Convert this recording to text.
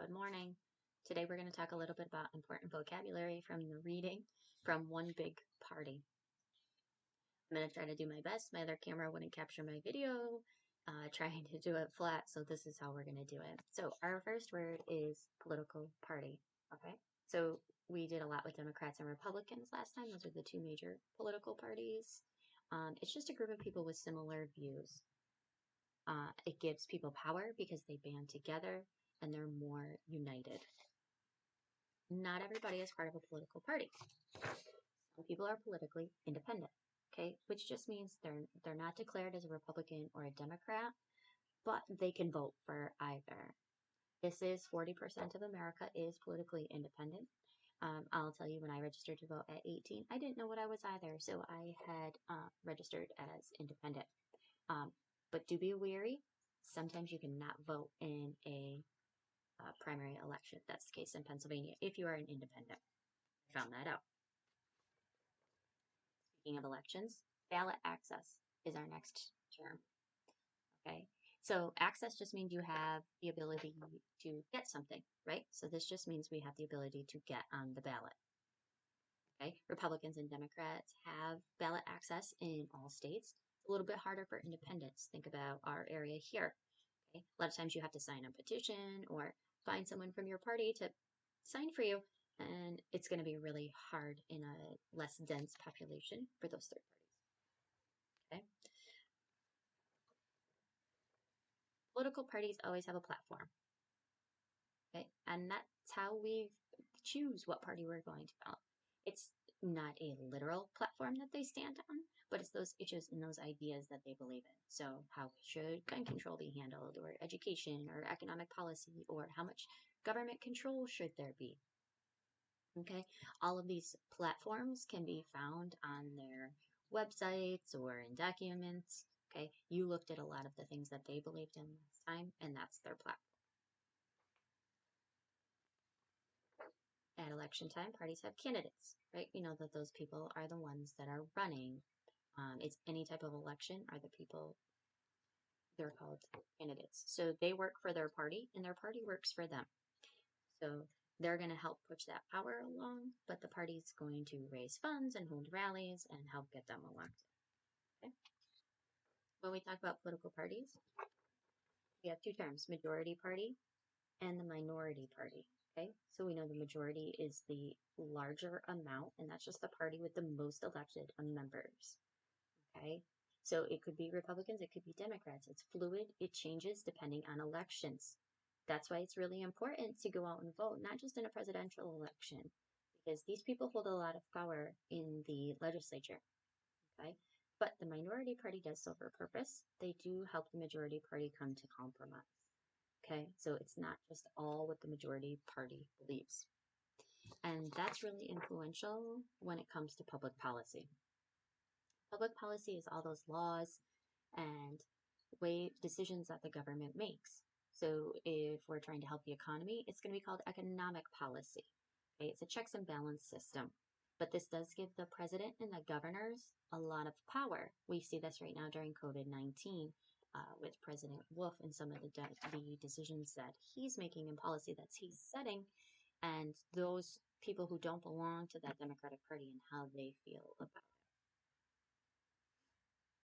Good morning. Today we're going to talk a little bit about important vocabulary from the reading from One Big Party. I'm going to try to do my best. My other camera wouldn't capture my video, trying to do it flat, so this is how we're going to do it. So our first word is political party, okay? So we did a lot with Democrats and Republicans last time. Those are the two major political parties. It's just a group of people with similar views. It gives people power because they band together and they're more united. Not everybody is part of a political party. Some people are politically independent, okay, which just means they're not declared as a Republican or a Democrat, but they can vote for either. This is 40% of America is politically independent. I'll tell you, when I registered to vote at 18, I didn't know what I was either, so I had registered as independent. But do be wary. Sometimes you cannot vote in a primary election. That's the case in Pennsylvania if you are an independent. I found that out. Speaking of elections, ballot access is our next term. Okay, so access just means you have the ability to get something, right? So this just means we have the ability to get on the ballot. Okay, Republicans and Democrats have ballot access in all states. It's a little bit harder for independents. Think about our area here. Okay, a lot of times you have to sign a petition or find someone from your party to sign for you, and it's going to be really hard in a less dense population for those third parties. Okay. Political parties always have a platform. Okay. And that's how we choose what party we're going to follow. It's not a literal platform that they stand on, but it's those issues and those ideas that they believe in. So how should gun control be handled, or education, or economic policy, or how much government control should there be? Okay. All of these platforms can be found on their websites or in documents. Okay. You looked at a lot of the things that they believed in last time, and that's their platform. At election time, parties have candidates, right? You know that those people are the ones that are running. It's any type of election are the people, they're called candidates. So they work for their party and their party works for them. So they're going to help push that power along, but the party's going to raise funds and hold rallies and help get them elected. Okay? When we talk about political parties, we have two terms, majority party and the minority party. Okay, so we know the majority is the larger amount, and that's just the party with the most elected members. Okay, so it could be Republicans, it could be Democrats. It's fluid, it changes depending on elections. That's why it's really important to go out and vote, not just in a presidential election, because these people hold a lot of power in the legislature. Okay, but the minority party does serve a purpose. They do help the majority party come to compromise. Okay, so it's not just all what the majority party believes. And that's really influential when it comes to public policy. Public policy is all those laws and decisions that the government makes. So if we're trying to help the economy, it's going to be called economic policy. Okay, it's a checks and balance system. But this does give the president and the governors a lot of power. We see this right now during COVID-19 with President Wolf and some of the decisions that he's making and policy that he's setting, and those people who don't belong to that Democratic Party and how they feel about it.